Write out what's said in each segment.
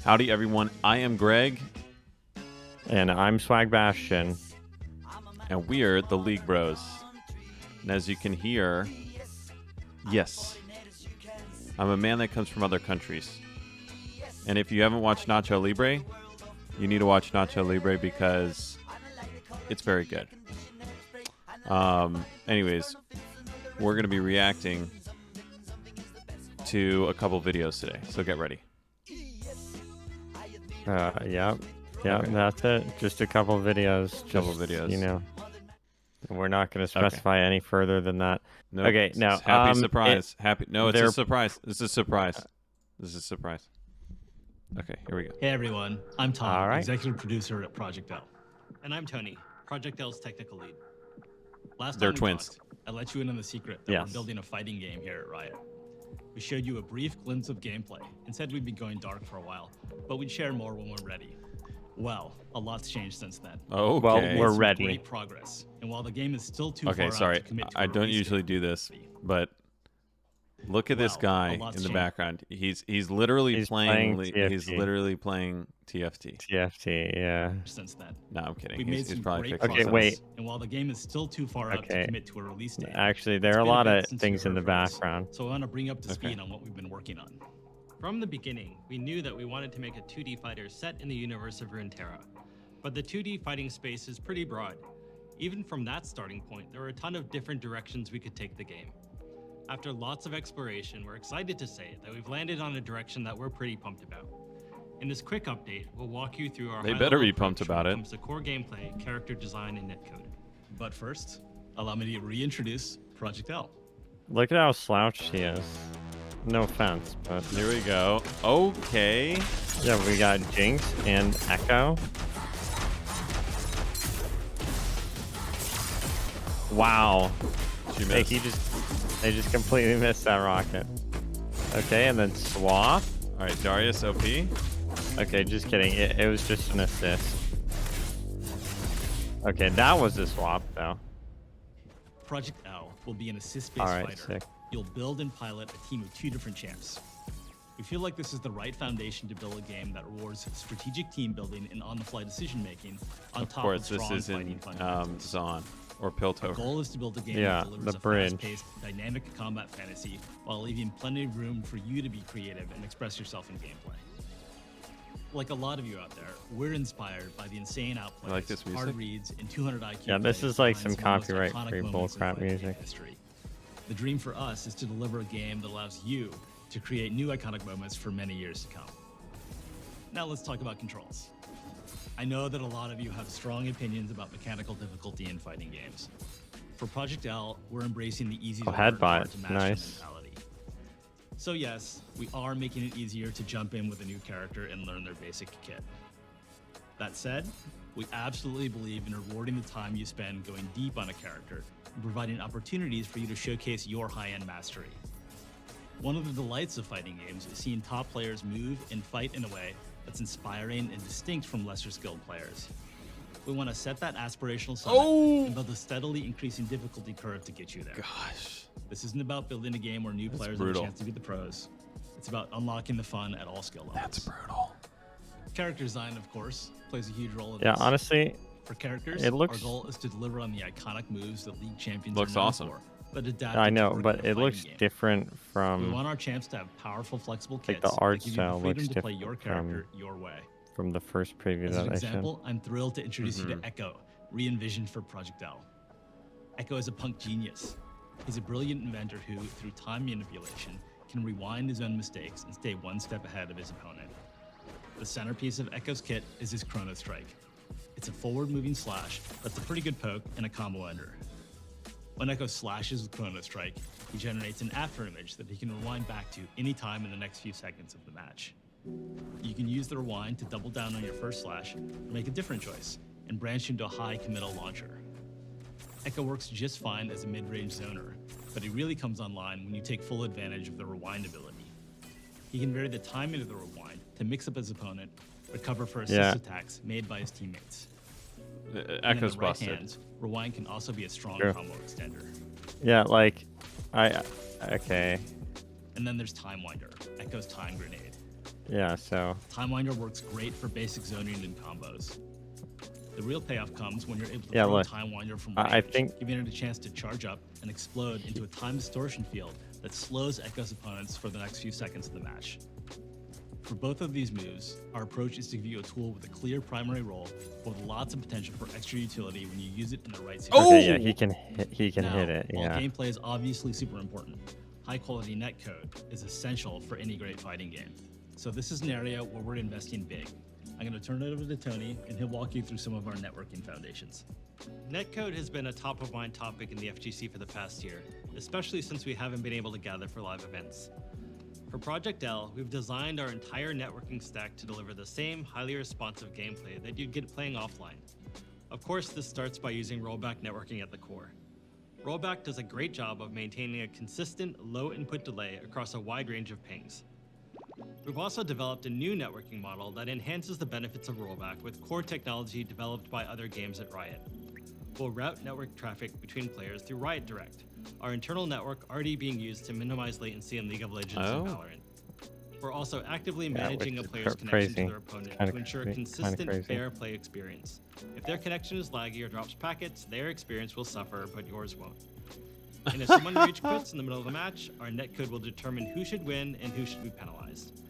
Howdy, everyone. I am Greg. And I'm Swag Bastion. And we're the League Bros. And as you can hear, yes, I'm a man that comes from other countries. And if you haven't watched Nacho Libre, you need to watch Nacho Libre because it's very good. Anyways, we're going to be reacting to a couple videos today, so get ready. Yep, Okay. that's it. Just a couple videos. Couple videos. You know, we're not going to specify any further than that. Nope. Okay, now happy surprise. No, it's a they're- surprise. This is a surprise. Okay, here we go. Hey everyone, I'm Tom, All right. executive producer at Project L. And I'm Tony, Project L's technical lead. Last They're time we twins. talked, I let you in on the secret that Yes. we're building a fighting game here at Riot. We showed you a brief glimpse of gameplay and said we'd be going dark for a while, but we'd share more when we're ready. Well, a lot's changed since then. Okay. Well, We've we're made some ready. Great progress, and while the game is still too Okay, far sorry. out to commit to I a don't release usually date, do this, but look at this Well, guy a in lot's the changed. background. He's literally He's playing. playing He's TFT. literally playing TFT. TFT, yeah. since then. No, I'm kidding. We've He's, made he's some probably great fixing Okay, progress, wait. and while the game is still too far out to Okay. commit to a release date, Actually, there are a It's been lot bit of since things you in the heard from us, background. So I want to bring up to Okay. speed on what we've been working on. From the beginning, we knew that we wanted to make a 2D fighter set in the universe of Runeterra. But the 2D fighting space is pretty broad. Even from that starting point, there were a ton of different directions we could take the game. After lots of exploration, we're excited to say that we've landed on a direction that we're pretty pumped about. In this quick update, we'll walk you through our They high-level better be pumped approach when about it. comes to core gameplay, character design, and netcode. But first, allow me to reintroduce Project L. Look at how slouched he is. No offense, but Here we go. Okay. yeah, we got Jinx and Echo. Wow. She Hey, missed. they just completely missed that rocket. Okay, and then Swap. All right, Darius OP. Okay, just kidding. It was just an assist. Okay, that was a swap though. Project L will be an assist-based All right, fighter. sick. You'll build and pilot a team of 2 different champs. We feel like this is the right foundation to build a game that rewards strategic team building and on-the-fly decision-making on Of top course, of this strong is fighting in fundamentals. Zon or The Piltover. goal is to build a game Yeah, that delivers the a bridge. fast-paced, dynamic combat fantasy while leaving plenty of room for you to be creative and express yourself in gameplay. Like a lot of you out there, we're inspired by the insane outplays, like this music? hard reads, and 200 IQ. Yeah, this plays is like behind some of the most copyright-free iconic moments in bullcrap fighting game music. history. The dream for us is to deliver a game that allows you to create new iconic moments for many years to come. Now let's talk about controls. I know that a lot of you have strong opinions about mechanical difficulty in fighting games. For Project L, we're embracing the easy to learn, headbutt. hard to master Nice. mentality. So yes, we are making it easier to jump in with a new character and learn their basic kit. That said, we absolutely believe in rewarding the time you spend going deep on a character and providing opportunities for you to showcase your high-end mastery. One of the delights of fighting games is seeing top players move and fight in a way that's inspiring and distinct from lesser skilled players. We want to set that aspirational summit and build a steadily increasing difficulty curve to get you there. Gosh. This isn't about building a game where new players brutal. have a chance to be the pros. It's about unlocking the fun at all skill levels. That's brutal. Character design, of course, plays a huge role in Yeah, this. honestly, For characters, it looks- our goal is to deliver on the iconic moves that league champions Looks are known awesome. for, but adapt I it to know, work in but a it fighting looks game. different We from want our champs to have powerful, flexible Like, kits the art that give you style the freedom looks to play your different character your way. the first preview As that an I showed. example, I'm thrilled to introduce you Mhm. to Echo, re-envisioned for Project L. Echo is a punk genius. He's a brilliant inventor who, through time manipulation, can rewind his own mistakes and stay one step ahead of his opponent. The centerpiece of Echo's kit is his Chrono Strike. It's a forward-moving slash that's a pretty good poke and a combo ender. When Echo slashes with Chrono Strike, he generates an afterimage that he can rewind back to any time in the next few seconds of the match. You can use the rewind to double down on your first slash or make a different choice and branch into a high committal launcher. Echo works just fine as a mid-range zoner, but he really comes online when you take full advantage of the rewind ability. He can vary the timing of the rewind to mix up his opponent, recover for assist Yeah. attacks made by his teammates. And in Echo's the right busted. hands, rewind can also be a strong True. combo extender. Yeah, okay. And then there's Time Winder, Echo's time grenade. Yeah, so Time Winder works great for basic zoning and combos. The real payoff comes when you're able to Yeah, throw look, Time Winder from I range, think- giving it a chance to charge up and explode into a time distortion field that slows Echo's opponents for the next few seconds of the match. For both of these moves, our approach is to give you a tool with a clear primary role, but with lots of potential for extra utility when you use it in the right situation. okay, yeah, he can hit Now, it. while Yeah. gameplay is obviously super important, high-quality netcode is essential for any great fighting game. So this is an area where we're investing big. I'm going to turn it over to Tony, and he'll walk you through some of our networking foundations. Netcode has been a top-of-mind topic in the FGC for the past year, especially since we haven't been able to gather for live events. For Project L, we've designed our entire networking stack to deliver the same highly responsive gameplay that you'd get playing offline. Of course, this starts by using rollback networking at the core. Rollback does a great job of maintaining a consistent, low input delay across a wide range of pings. We've also developed a new networking model that enhances the benefits of rollback with core technology developed by other games at Riot. We'll route network traffic between players through Riot Direct, our internal network already being used to minimize latency in League of Legends and Valorant. We're also actively managing a which is player's connection crazy. to their opponent Kinda to ensure a crazy. consistent, fair play experience. If their connection is laggy or drops packets, their experience will suffer, but yours won't. And if someone rage quits in the middle of a match, our netcode will determine who should win and who should be penalized.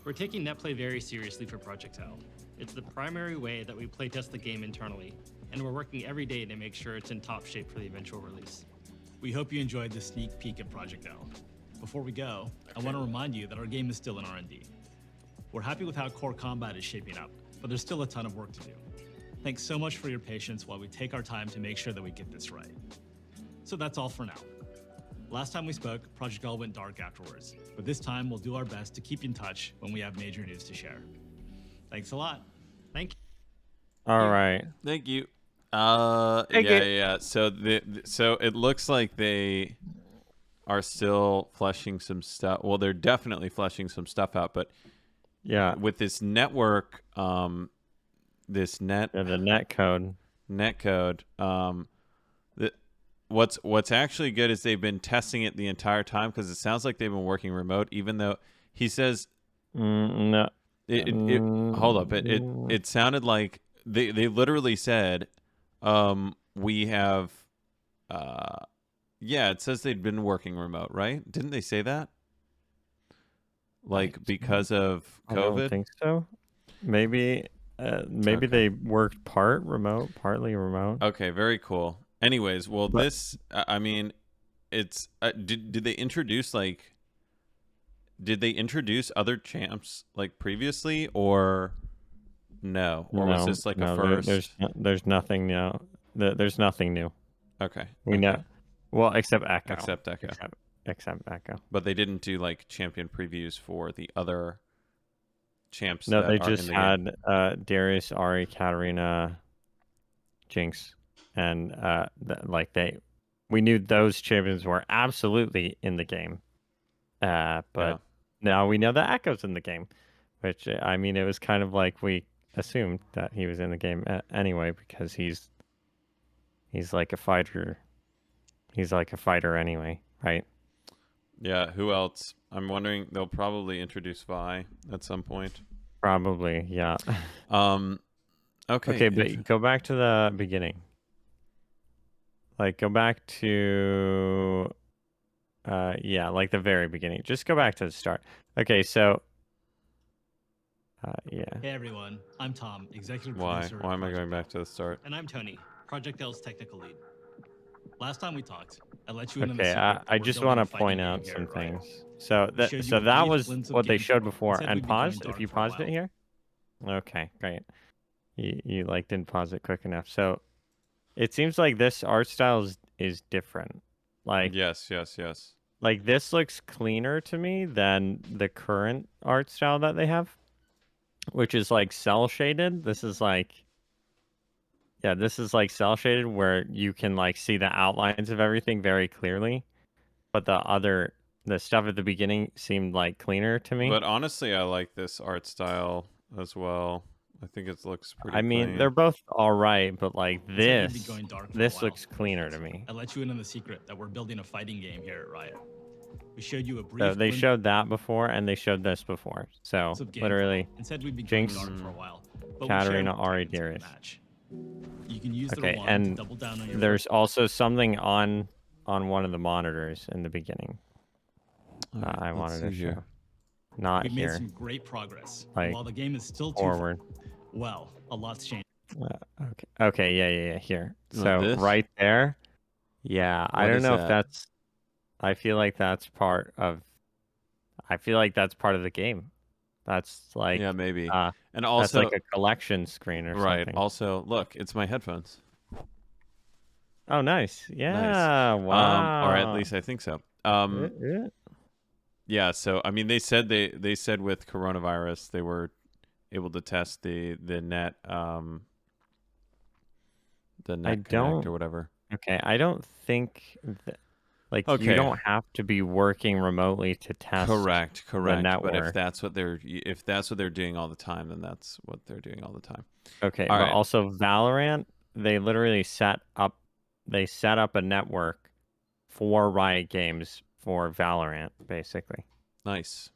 We're taking netplay very seriously for Project L. It's the primary way that we playtest the game internally, and we're working every day to make sure it's in top shape for the eventual release. We hope you enjoyed this sneak peek at Project L. Before we go, I want to remind you that our game is still in R&D. We're happy with how core combat is shaping up, but there's still a ton of work to do. Thanks so much for your patience while we take our time to make sure that we get this right. So that's all for now. Last time we spoke, Project L went dark afterwards, but this time we'll do our best to keep you in touch when we have major news to share. Thanks a lot. Thank you. All right. Thank you. Thank you. Yeah. So so it looks like they are still fleshing some stuff. Well, they're definitely fleshing some stuff out, but Yeah. with this network, The netcode. netcode, what's actually good is they've been testing it the entire time, because it sounds like they've been working remote, even though he says No. hold up, it sounded like they literally said we have yeah, it says they'd been working remote, right? Didn't they say that? Like because of I don't COVID? think so. Maybe Okay. they worked partly remote. Okay, very cool. Anyways, well, But- this, I mean, it's, did they introduce, like, did they introduce other champs, like, previously, or no? Or was this, like, a first? There's nothing new. There's nothing new. Okay. We okay. know. Well, except Echo. Except Echo. Except Echo. But they didn't do, like, champion previews for the other champs No, that they are just in the game. had Darius, Ari, Katarina, Jinx, and we knew those champions were absolutely in the game. But Yeah. now we know that Echo's in the game, which I mean, it was kind of like we assumed that he was in the game anyway, because he's like a fighter. He's like a fighter anyway, right? Yeah, who else? I'm wondering, they'll probably introduce Vi at some point. Probably, yeah. Okay. Okay, but go back to the beginning. Like, go back to, yeah, like the very beginning. Just go back to the start. Okay, so, yeah. Hey everyone, I'm Tom, executive Why? producer. Why of am I going Project back to the start? And I'm Tony, Project L's technical lead. Last time we talked, I let you in on the Okay, secret that I we're just building want a to fighting point game out here some at Riot. things. So We showed you a that brief was glimpse of what they gameplay showed and before. said And we'd be going pause dark if you for a paused it while. here. Okay, great. You like didn't pause it quick enough. So it seems like this art style is different. Like Yes. like this looks cleaner to me than the current art style that they have, which is like cell shaded. This is like cell shaded, where you can like see the outlines of everything very clearly. But the stuff at the beginning seemed like cleaner to me. But honestly, I like this art style as well. I think it looks pretty I mean, clean. they're both all right, but like We said we'd be this going dark for a this while. looks cleaner to me. I let you in on the secret that we're building a fighting game here at Riot. We showed you a brief. So they glimpse showed that before, and they showed this before. So of gameplay literally, and said we'd be Jinx, going on for a while. But Katarina, we shared Ari, tactics for the Darius. match. You can use the Okay, rewind to and double down on your there's also something on one of the monitors in the beginning. All right, I let's wanted to see show. here. Not We've made here. some great progress. Like, While the game is still too forward. well, a lot's changed. Okay. Okay. Yeah. Here. Oh, So this? right there. Yeah. I What don't is know that? if that's. I feel like that's part of. I feel like that's part of the game. That's like. Yeah, maybe. And And that's also, like a collection screen or right. something. Also, look, it's my headphones. Oh, nice. Nice. Yeah. Wow. Or at least I think so. Yeah. So I mean, they said with coronavirus they were able to test the net connect or whatever. Okay. I don't think that. Like, you Okay. don't have to be working remotely to test. Correct. the network. But if that's what they're doing all the time, then that's what they're doing all the time. Okay, All but right. also Valorant, they literally set up a network for Riot Games for Valorant, basically. Nice.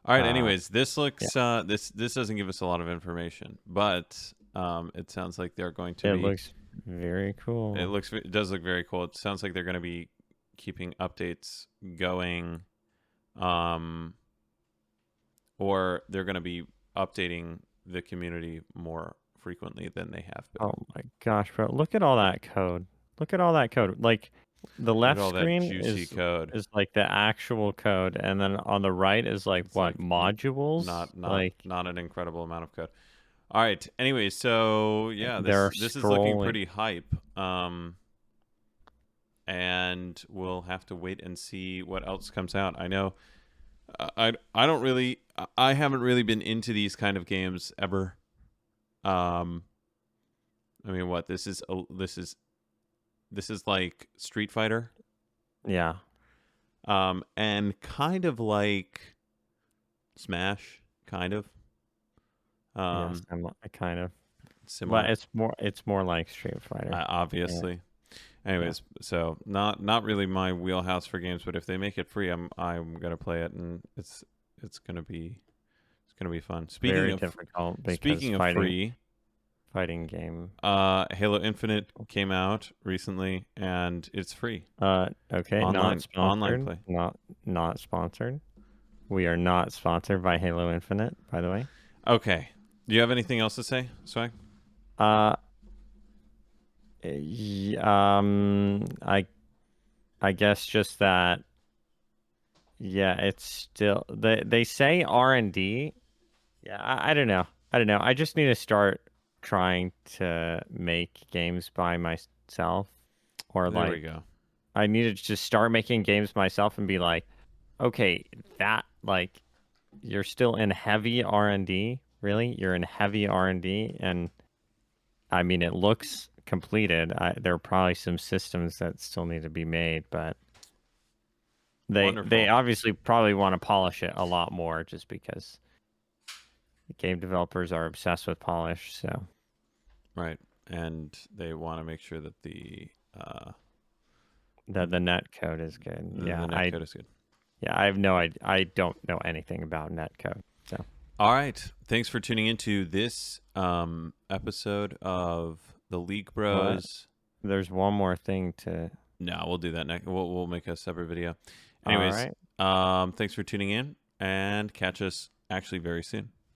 All right. Uh, Anyways, this looks this doesn't give us a lot of information, but it sounds like they're going to It be. looks very cool. It does look very cool. It sounds like they're going to be keeping updates going, or they're going to be updating the community more frequently than they have been. Oh my gosh, bro! Look at all that code. Look at all that code. Like the Look at left all that screen juicy code. is like the actual code, and then on the right is like It's what like modules? Not an incredible amount of code. All right. Anyway, so yeah, this is looking pretty hype. And we'll have to wait and see what else comes out. I know I haven't really been into these kind of games ever. I mean, what this is like Street Fighter. Yeah. And kind of like Smash, kind of. Yes, kind of. Similar. But it's more like Street Fighter. Obviously. Yeah. Anyways, so not really my wheelhouse for games, but if they make it free, I'm gonna play it, and it's gonna be fun. Speaking of free fighting game, Halo Infinite came out recently, and it's free. Okay, online play. Not sponsored. We are not sponsored by Halo Infinite, by the way. Okay. Do you have anything else to say, Swag? I guess just that. Yeah, it's still they say R&D. Yeah, I don't know. I just need to start trying to make games by myself, or There like we go. I need to just start making games myself and be like, okay, that like you're still in heavy R&D. Really, you're in heavy R&D, and I mean it looks completed. There are probably some systems that still need to be made, but they obviously probably want to polish it a lot more, just because game developers are obsessed with polish. So right, and they want to make sure that the net code is good. the net code is good. Yeah, I don't know anything about net code. So all right, thanks for tuning into this episode of the League Bros. There's one more thing to. No, we'll do that next. We'll make a separate video. Anyways, all right. Thanks for tuning in, and catch us actually very soon.